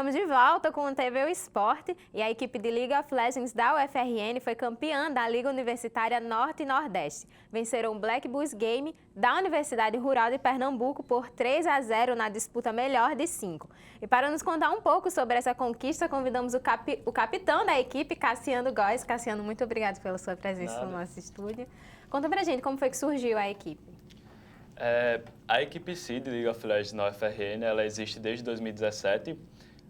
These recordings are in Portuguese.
Estamos de volta com o TV O Esporte e a equipe de League of Legends da UFRN foi campeã da Liga Universitária Norte e Nordeste. Venceram o Black Bulls Game da Universidade Rural de Pernambuco por 3-0 na disputa melhor de 5. E para nos contar um pouco sobre essa conquista, convidamos o capitão da equipe, Cassiano Góes. Cassiano, muito obrigado pela sua presença no nosso estúdio. Conta pra gente como foi que surgiu a equipe. A equipe Seed League of Legends na UFRN, ela existe desde 2017.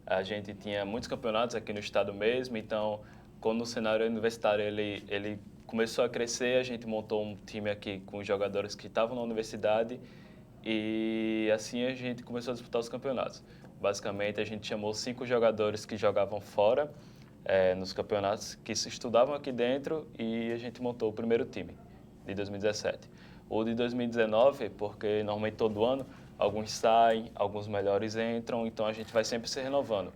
A gente tinha muitos campeonatos aqui no estado mesmo, então quando o cenário universitário ele começou a crescer, a gente montou um time aqui com jogadores que estavam na universidade e assim a gente começou a disputar os campeonatos. Basicamente a gente chamou 5 jogadores que jogavam fora nos campeonatos, que se estudavam aqui dentro e a gente montou o primeiro time de 2017. O de 2019, porque normalmente todo ano alguns saem, alguns melhores entram, então a gente vai sempre se renovando.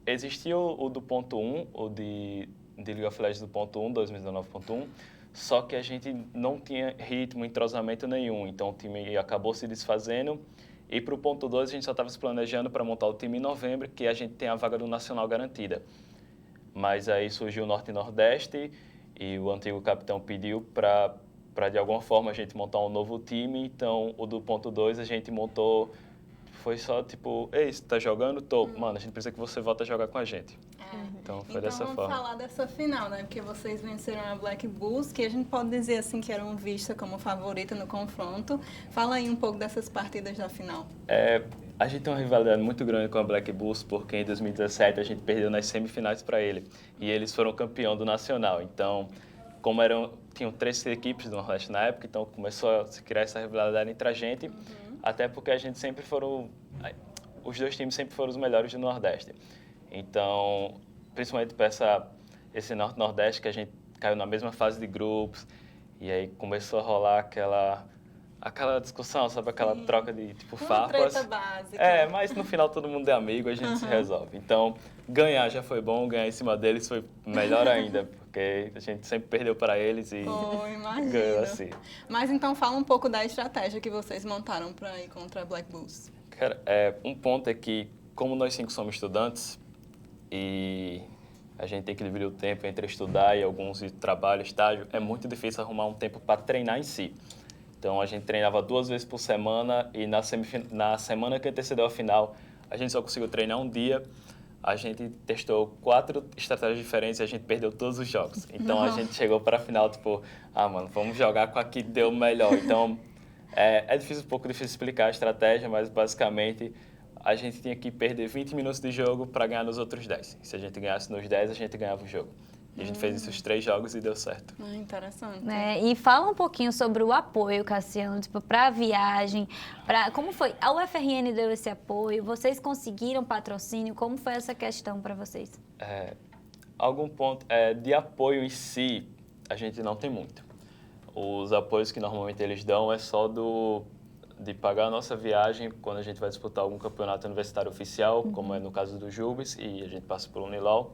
Existia o do ponto 1, o de League of Legends do ponto 1, 2019.1, só que a gente não tinha ritmo, entrosamento nenhum, então o time acabou se desfazendo. E para o ponto 2 a gente só estava se planejando para montar o time em novembro, que a gente tem a vaga do Nacional garantida. Mas aí surgiu o Norte e Nordeste e o antigo capitão pediu para de alguma forma a gente montar um novo time, então o do ponto 2 a gente montou, foi só tipo, ei, você tá jogando? Tô. Mano, a gente precisa que você volte a jogar com a gente. Então foi dessa forma. Então vamos falar dessa final, né? Porque vocês venceram a Black Bulls, que a gente pode dizer assim que eram vista como favorita no confronto. Fala aí um pouco dessas partidas da final. A gente tem uma rivalidade muito grande com a Black Bulls, porque em 2017 a gente perdeu nas semifinais para ele. E eles foram campeão do Nacional, então como tinham 3 equipes do Nordeste na época, então começou a se criar essa rivalidade entre a gente, até porque a gente sempre os 2 times sempre foram os melhores do Nordeste. Então, principalmente para esse Norte-Nordeste, que a gente caiu na mesma fase de grupos, e aí começou a rolar aquela discussão, sabe, aquela troca de tipo farpas. Uma treta básica. Mas no final todo mundo é amigo, a gente se resolve. Então, ganhar já foi bom, ganhar em cima deles foi melhor ainda, porque a gente sempre perdeu para eles e ganhou assim. Mas então fala um pouco da estratégia que vocês montaram para ir contra a Black Bulls. Cara, um ponto é que, como nós 5 somos estudantes e a gente tem que dividir o tempo entre estudar e alguns de trabalho, estágio, é muito difícil arrumar um tempo para treinar em si. Então, a gente treinava 2 vezes por semana e na semana que antecedeu a final, a gente só conseguiu treinar um dia. A gente testou 4 estratégias diferentes e a gente perdeu todos os jogos. Então, a gente chegou para a final, tipo, mano, vamos jogar com a que deu melhor. Então, um pouco difícil explicar a estratégia, mas basicamente a gente tinha que perder 20 minutos de jogo para ganhar nos outros 10. Se a gente ganhasse nos 10, a gente ganhava o jogo. E a gente fez isso os 3 jogos e deu certo. Interessante. E fala um pouquinho sobre o apoio, Cassiano, tipo, para a viagem, como foi? A UFRN deu esse apoio? Vocês conseguiram patrocínio? Como foi essa questão para vocês? Algum ponto de apoio em si, a gente não tem muito. Os apoios que normalmente eles dão é só de pagar a nossa viagem quando a gente vai disputar algum campeonato universitário oficial, como é no caso do Jubes, e a gente passa por Unilau.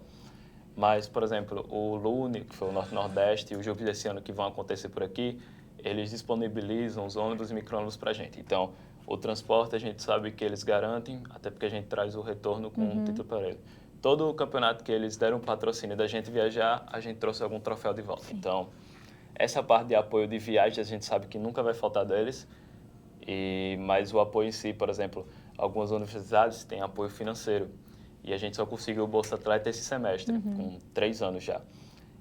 Mas, por exemplo, o LUNE, que foi o Norte-Nordeste, e o Jubes desse ano que vão acontecer por aqui, eles disponibilizam os ônibus e micro-ônibus para a gente. Então, o transporte a gente sabe que eles garantem, até porque a gente traz o retorno com um título para ele. Todo o campeonato que eles deram patrocínio da gente viajar, a gente trouxe algum troféu de volta. Sim. Então, essa parte de apoio de viagem a gente sabe que nunca vai faltar deles, mas o apoio em si, por exemplo, algumas universidades têm apoio financeiro. E a gente só conseguiu o Bolsa Atleta esse semestre, com 3 anos já.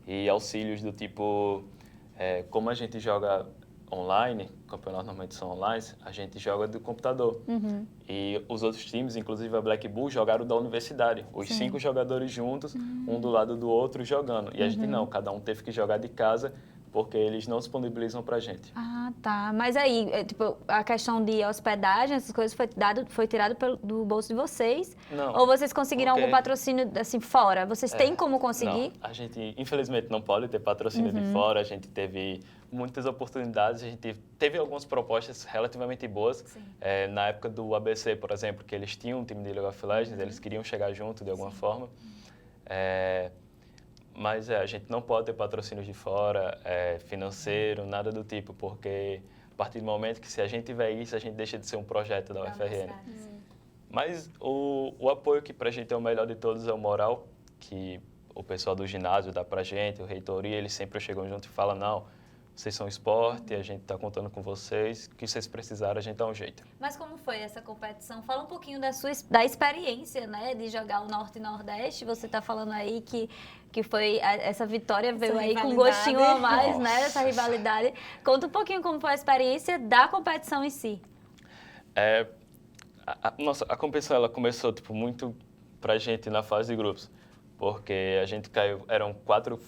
E auxílios do tipo, como a gente joga online, campeonatos normalmente são online, a gente joga do computador. E os outros times, inclusive a Black Bull, jogaram da universidade. Os 5 jogadores juntos, um do lado do outro, jogando. E a gente não, cada um teve que jogar de casa, porque eles não disponibilizam pra gente. Tá. Mas aí, tipo, a questão de hospedagem, essas coisas foi tirado do bolso de vocês? Não. Ou vocês conseguiram algum patrocínio, assim, fora? Vocês têm como conseguir? Não. A gente, infelizmente, não pode ter patrocínio de fora. A gente teve muitas oportunidades. A gente teve algumas propostas relativamente boas. Na época do ABC, por exemplo, que eles tinham um time de League of Legends, eles queriam chegar junto de alguma forma. Mas a gente não pode ter patrocínios de fora, financeiro, nada do tipo, porque a partir do momento que se a gente tiver isso, a gente deixa de ser um projeto da UFRN. Mas o apoio que pra gente é o melhor de todos é o moral, que o pessoal do ginásio dá pra gente, o reitoria, eles sempre chegam junto e falam, não, vocês são esporte, a gente tá contando com vocês, o que vocês precisarem, a gente dá um jeito. Mas como foi essa competição? Fala um pouquinho da experiência, né, de jogar o Norte e Nordeste. Você está falando aí que foi essa vitória veio aí com gostinho a mais, né, dessa rivalidade. Conta um pouquinho como foi a experiência da competição em si. A competição ela começou tipo muito pra gente na fase de grupos, porque a gente caiu, eram quatro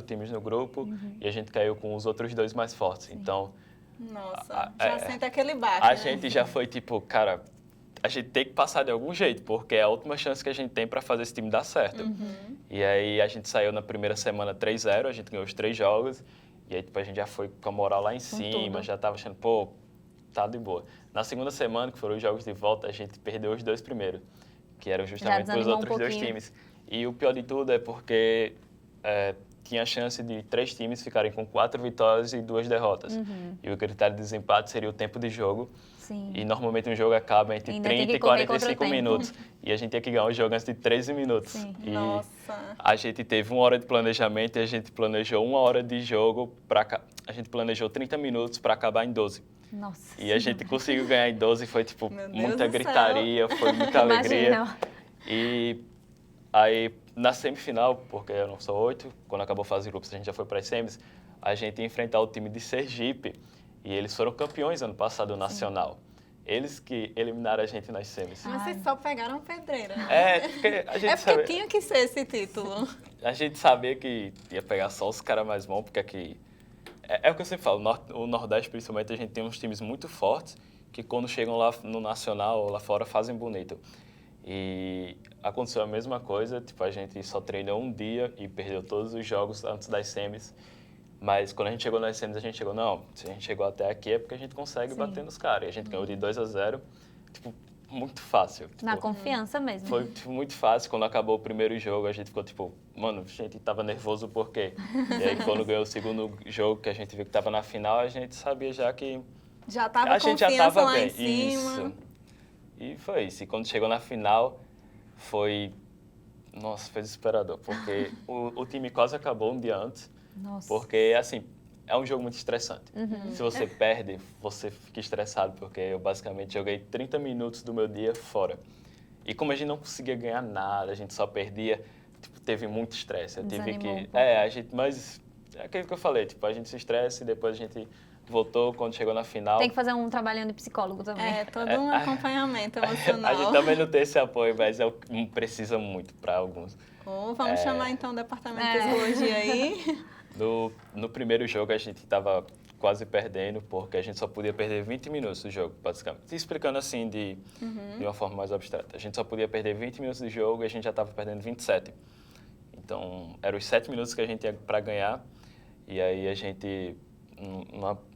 times no grupo e a gente caiu com os outros 2 mais fortes. Então, nossa, já sente aquele baque, a né? gente já foi tipo, cara, a gente tem que passar de algum jeito, porque é a última chance que a gente tem para fazer esse time dar certo. E aí a gente saiu na primeira semana 3-0, a gente ganhou os 3 jogos, e aí tipo, a gente já foi com a moral lá em cima, já tava achando, pô, tá de boa. Na segunda semana, que foram os jogos de volta, a gente perdeu os 2 primeiros, que eram justamente para os outros 2 times. E o pior de tudo é porque tinha a chance de 3 times ficarem com 4 vitórias e 2 derrotas. E o critério de desempate seria o tempo de jogo. Sim. E normalmente um jogo acaba entre Ainda 30 e 45 minutos. E a gente tinha que ganhar o jogo antes de 13 minutos. Sim. E Nossa. a gente teve 1 hora de planejamento e a gente planejou 1 hora de jogo. A gente planejou 30 minutos para acabar em 12. Nossa. E a gente conseguiu ganhar em 12, foi tipo Meu Deus muita do gritaria, foi muita alegria. Imagina. E aí, na semifinal, porque eram só 8, quando acabou a fase de grupos, a gente já foi para as semis, a gente ia enfrentar o time de Sergipe, e eles foram campeões ano passado do Nacional. Eles que eliminaram a gente nas semis. Mas vocês só pegaram pedreira. Porque a gente É porque sabia, tinha que ser esse título. a gente sabia que ia pegar só os caras mais bons, porque aqui... É o que eu sempre falo, o Nordeste, principalmente, a gente tem uns times muito fortes, que quando chegam lá no Nacional ou lá fora, fazem bonito. E aconteceu a mesma coisa, tipo, a gente só treinou um dia e perdeu todos os jogos antes das semis. Mas quando a gente chegou nas semis, a gente chegou, não, se a gente chegou até aqui é porque a gente consegue bater nos caras. E a gente ganhou de 2-0, tipo, muito fácil. Na Tipo, confiança mesmo. foi tipo, muito fácil. Quando acabou o primeiro jogo, a gente ficou tipo, mano, a gente tava nervoso por quê? E aí quando ganhou o segundo jogo, que a gente viu que tava na final, a gente sabia já que Já tava a gente já confiança tava lá bem. em cima. Isso. E foi isso. E quando chegou na final, foi... Nossa, foi desesperador, porque o time quase acabou um dia antes. Nossa. Porque, assim, é um jogo muito estressante. Se você perde, você fica estressado, porque eu basicamente joguei 30 minutos do meu dia fora. E como a gente não conseguia ganhar nada, a gente só perdia, tipo, teve muito estresse. Eu tive Desanimou um que... pouco. a gente... Mas é aquilo que eu falei, tipo, a gente se estressa e depois a gente voltou quando chegou na final. Tem que fazer um trabalhinho de psicólogo também. É, todo um acompanhamento A emocional. gente também não tem esse apoio, mas precisa muito para alguns. Vamos chamar então o departamento de psicologia aí. No primeiro jogo a gente estava quase perdendo, porque a gente só podia perder 20 minutos do jogo, basicamente. Explicando assim de uma forma mais abstrata. A gente só podia perder 20 minutos do jogo e a gente já estava perdendo 27. Então, eram os 7 minutos que a gente tinha para ganhar. E aí a gente,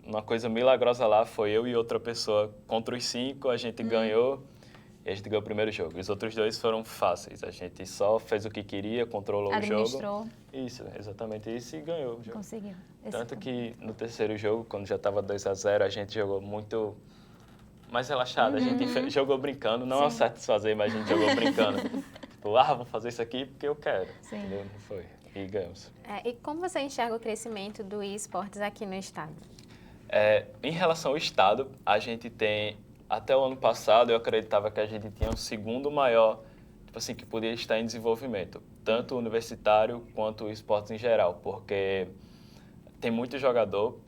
uma coisa milagrosa lá, foi eu e outra pessoa contra os 5, a gente ganhou. E a gente ganhou o primeiro jogo. Os outros 2 foram fáceis. A gente só fez o que queria, controlou o Administrou. jogo. Isso, exatamente isso, e ganhou o jogo. Conseguiu. Tanto que no terceiro jogo, quando já estava 2-0, a gente jogou muito mais relaxado. A gente jogou brincando, não a satisfazer, mas a gente jogou brincando. Tipo, vou fazer isso aqui porque eu quero. Sim. Entendeu? Não foi. E ganhamos. E como você enxerga o crescimento do esportes aqui no estado? Em relação ao estado, a gente tem... Até o ano passado, eu acreditava que a gente tinha o segundo maior, tipo assim, que podia estar em desenvolvimento, tanto o universitário quanto o esportes em geral, porque tem muito jogador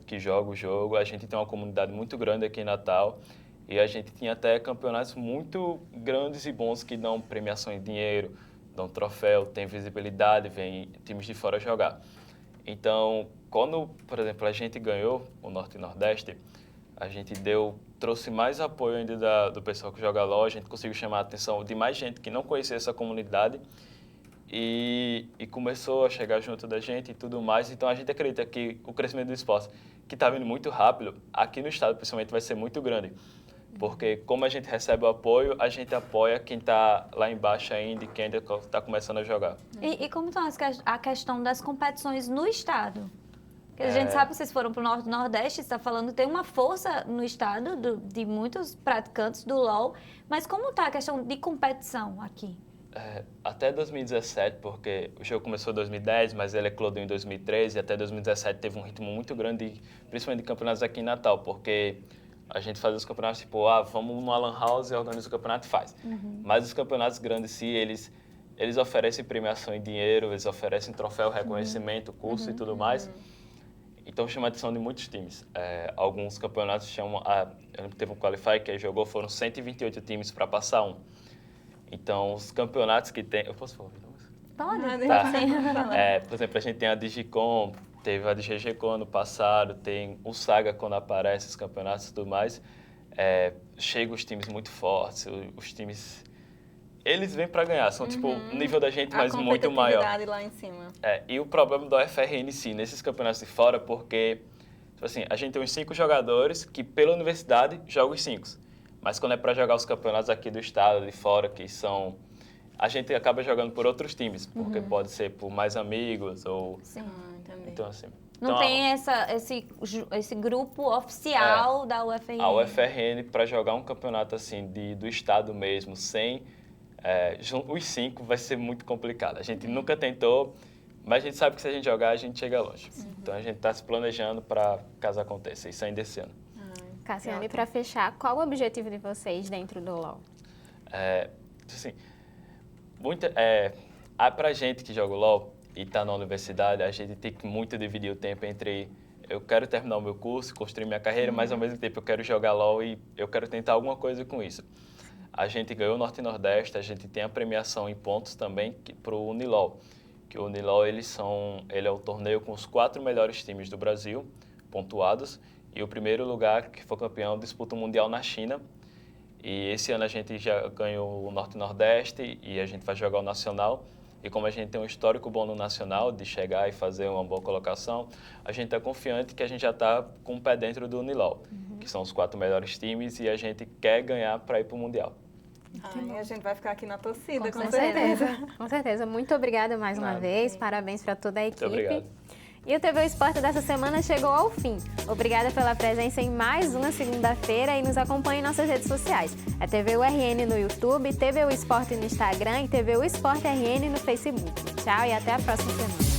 que joga o jogo, a gente tem uma comunidade muito grande aqui em Natal e a gente tinha até campeonatos muito grandes e bons que dão premiação em dinheiro, dão troféu, tem visibilidade, vem times de fora jogar. Então, quando, por exemplo, a gente ganhou o Norte e Nordeste, a gente trouxe mais apoio ainda do pessoal que joga LOL, a gente conseguiu chamar a atenção de mais gente que não conhecia essa comunidade e começou a chegar junto da gente e tudo mais. Então a gente acredita que o crescimento do esporte, que está vindo muito rápido, aqui no estado principalmente vai ser muito grande. Porque como a gente recebe o apoio, a gente apoia quem está lá embaixo ainda e quem ainda está começando a jogar. E como está a questão das competições no estado? Porque a gente sabe que vocês foram para o Norte e Nordeste, você está falando, tem uma força no estado de muitos praticantes do LoL, mas como está a questão de competição aqui? Até 2017, porque o jogo começou em 2010, mas ele eclodiu em 2013, e até 2017 teve um ritmo muito grande, principalmente de campeonatos aqui em Natal, porque a gente fazia os campeonatos tipo, vamos numa lan house e organiza o campeonato e faz. Mas os campeonatos grandes, sim, eles oferecem premiação em dinheiro, eles oferecem troféu, reconhecimento, curso e tudo mais. Então chama a atenção de muitos times. Alguns campeonatos chamam, eu lembro que teve um Qualify que jogou, foram 128 times para passar um. Então, os campeonatos que tem... Eu posso falar? Pode. Tá. Por exemplo, a gente tem a Digicom, teve a DGGCon ano passado, tem o Saga quando aparece, os campeonatos e tudo mais. Chegam os times muito fortes, os times... Eles vêm para ganhar, são tipo o nível da gente, mas muito maior. A competitividade lá em cima. E o problema do UFRN em si, nesses campeonatos de fora, porque tipo assim, a gente tem uns 5 jogadores que pela universidade jogam os 5. Mas quando é para jogar os campeonatos aqui do estado, de fora, que são... A gente acaba jogando por outros times, porque pode ser por mais amigos ou... Sim. Então, assim... Não então, tem esse grupo oficial da UFRN. A UFRN, para jogar um campeonato assim do estado mesmo, sem os 5, vai ser muito complicado. A gente nunca tentou, mas a gente sabe que se a gente jogar, a gente chega longe. Então, a gente está se planejando para caso aconteça, isso ainda esse ano. Cassiane, para fechar, qual o objetivo de vocês dentro do LoL? Assim, pra gente que joga o LoL e está na universidade, a gente tem que muito dividir o tempo entre eu quero terminar o meu curso, construir minha carreira, mas ao mesmo tempo eu quero jogar LoL e eu quero tentar alguma coisa com isso. A gente ganhou o Norte e Nordeste, a gente tem a premiação em pontos também para o Unilol, que o Unilol ele é o torneio com os 4 melhores times do Brasil, pontuados, e o primeiro lugar que for campeão disputa o Mundial na China. E esse ano a gente já ganhou o Norte e Nordeste e a gente vai jogar o Nacional. E como a gente tem um histórico bom no Nacional, de chegar e fazer uma boa colocação, a gente está confiante que a gente já está com o pé dentro do Unilol, que são os 4 melhores times e a gente quer ganhar para ir para o Mundial. A gente vai ficar aqui na torcida, com certeza. certeza. Com certeza. Muito obrigada mais uma vez. Parabéns para toda a equipe. Muito obrigado. E o TV Esporte dessa semana chegou ao fim. Obrigada pela presença em mais uma segunda-feira e nos acompanhe em nossas redes sociais. É TV URN no YouTube, TV O Esporte no Instagram e TV O Esporte RN no Facebook. Tchau e até a próxima semana.